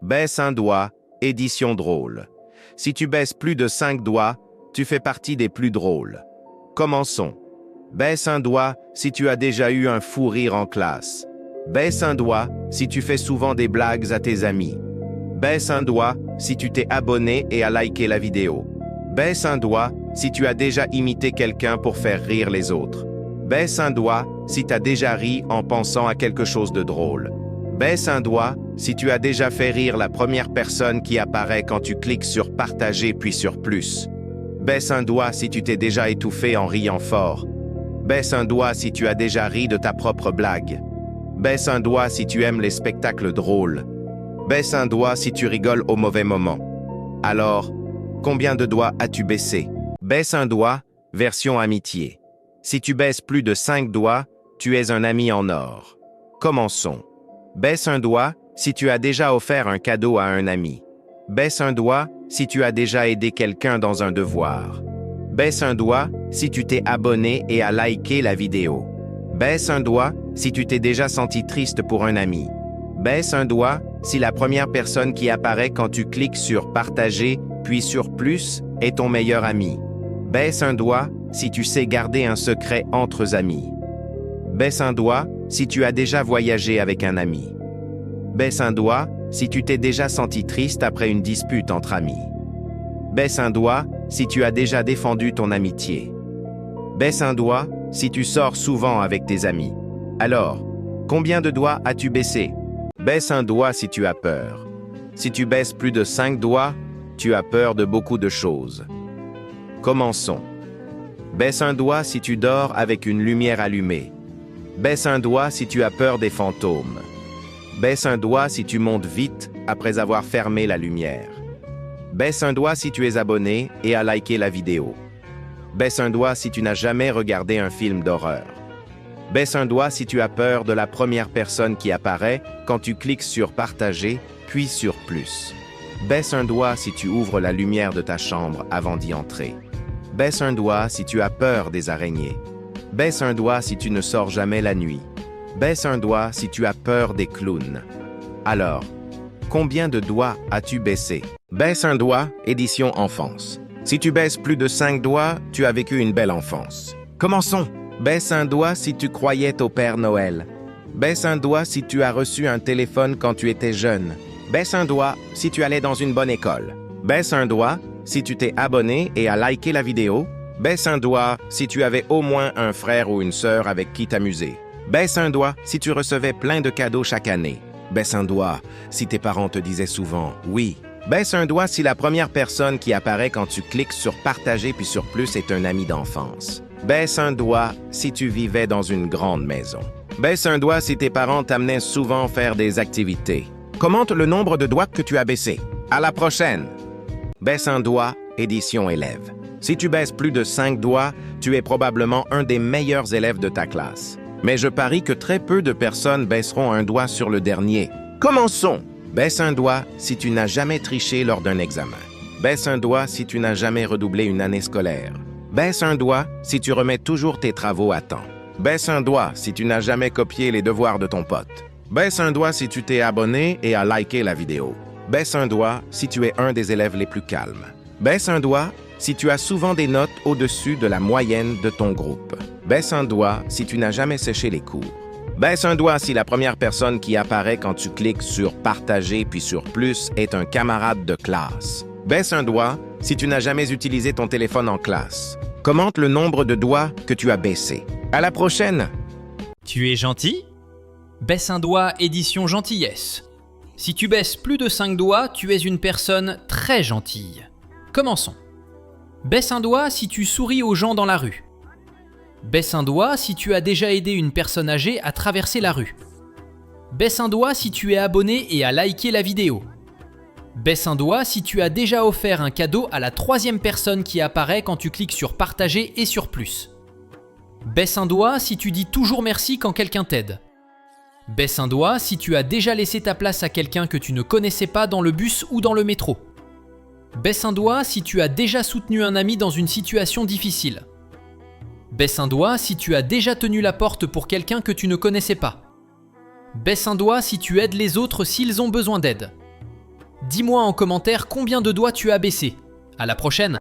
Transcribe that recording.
Baisse un doigt, édition drôle. Si tu baisses plus de 5 doigts, tu fais partie des plus drôles. Commençons. Baisse un doigt si tu as déjà eu un fou rire en classe. Baisse un doigt si tu fais souvent des blagues à tes amis. Baisse un doigt si tu t'es abonné et as liké la vidéo. Baisse un doigt si tu as déjà imité quelqu'un pour faire rire les autres. Baisse un doigt si tu as déjà ri en pensant à quelque chose de drôle. Baisse un doigt si tu as déjà fait rire la première personne qui apparaît quand tu cliques sur partager puis sur plus. Baisse un doigt si tu t'es déjà étouffé en riant fort. Baisse un doigt si tu as déjà ri de ta propre blague. Baisse un doigt si tu aimes les spectacles drôles. Baisse un doigt si tu rigoles au mauvais moment. Alors, combien de doigts as-tu baissé? Baisse un doigt, version amitié. Si tu baisses plus de 5 doigts, tu es un ami en or. Commençons. Baisse un doigt si tu as déjà offert un cadeau à un ami. Baisse un doigt si tu as déjà aidé quelqu'un dans un devoir. Baisse un doigt si tu t'es abonné et as liké la vidéo. Baisse un doigt si tu t'es déjà senti triste pour un ami. Baisse un doigt si la première personne qui apparaît quand tu cliques sur partager puis sur plus est ton meilleur ami. Baisse un doigt si tu sais garder un secret entre amis. Baisse un doigt si tu as déjà voyagé avec un ami. Baisse un doigt si tu t'es déjà senti triste après une dispute entre amis. Baisse un doigt si tu as déjà défendu ton amitié. Baisse un doigt si tu sors souvent avec tes amis. Alors, combien de doigts as-tu baissé? Baisse un doigt si tu as peur. Si tu baisses plus de 5 doigts, tu as peur de beaucoup de choses. Commençons. Baisse un doigt si tu dors avec une lumière allumée. Baisse un doigt si tu as peur des fantômes. Baisse un doigt si tu montes vite après avoir fermé la lumière. Baisse un doigt si tu es abonné et as liké la vidéo. Baisse un doigt si tu n'as jamais regardé un film d'horreur. Baisse un doigt si tu as peur de la première personne qui apparaît quand tu cliques sur partager puis sur plus. Baisse un doigt si tu ouvres la lumière de ta chambre avant d'y entrer. Baisse un doigt si tu as peur des araignées. Baisse un doigt si tu ne sors jamais la nuit. Baisse un doigt si tu as peur des clowns. Alors, combien de doigts as-tu baissé? Baisse un doigt, édition enfance. Si tu baisses plus de 5 doigts, tu as vécu une belle enfance. Commençons. Baisse un doigt si tu croyais au Père Noël. Baisse un doigt si tu as reçu un téléphone quand tu étais jeune. Baisse un doigt si tu allais dans une bonne école. Baisse un doigt si tu t'es abonné et as liké la vidéo. Baisse un doigt si tu avais au moins un frère ou une sœur avec qui t'amuser. Baisse un doigt si tu recevais plein de cadeaux chaque année. Baisse un doigt si tes parents te disaient souvent « oui ». Baisse un doigt si la première personne qui apparaît quand tu cliques sur « partager » puis sur « plus » est un ami d'enfance. Baisse un doigt si tu vivais dans une grande maison. Baisse un doigt si tes parents t'amenaient souvent faire des activités. Commente le nombre de doigts que tu as baissé. À la prochaine! Baisse un doigt, édition élève. Si tu baisses plus de 5 doigts, tu es probablement un des meilleurs élèves de ta classe. Mais je parie que très peu de personnes baisseront un doigt sur le dernier. Commençons! Baisse un doigt si tu n'as jamais triché lors d'un examen. Baisse un doigt si tu n'as jamais redoublé une année scolaire. Baisse un doigt si tu remets toujours tes travaux à temps. Baisse un doigt si tu n'as jamais copié les devoirs de ton pote. Baisse un doigt si tu t'es abonné et as liké la vidéo. Baisse un doigt si tu es un des élèves les plus calmes. Baisse un doigt si tu as souvent des notes au-dessus de la moyenne de ton groupe. Baisse un doigt si tu n'as jamais séché les cours. Baisse un doigt si la première personne qui apparaît quand tu cliques sur « Partager » puis sur « Plus » est un camarade de classe. Baisse un doigt si tu n'as jamais utilisé ton téléphone en classe. Commente le nombre de doigts que tu as baissé. À la prochaine! Tu es gentil? Baisse un doigt, édition gentillesse. Si tu baisses plus de 5 doigts, tu es une personne très gentille. Commençons. Baisse un doigt si tu souris aux gens dans la rue. Baisse un doigt si tu as déjà aidé une personne âgée à traverser la rue. Baisse un doigt si tu es abonné et as liké la vidéo. Baisse un doigt si tu as déjà offert un cadeau à la 3e personne qui apparaît quand tu cliques sur partager et sur plus. Baisse un doigt si tu dis toujours merci quand quelqu'un t'aide. Baisse un doigt si tu as déjà laissé ta place à quelqu'un que tu ne connaissais pas dans le bus ou dans le métro. Baisse un doigt si tu as déjà soutenu un ami dans une situation difficile. Baisse un doigt si tu as déjà tenu la porte pour quelqu'un que tu ne connaissais pas. Baisse un doigt si tu aides les autres s'ils ont besoin d'aide. Dis-moi en commentaire combien de doigts tu as baissé. À la prochaine!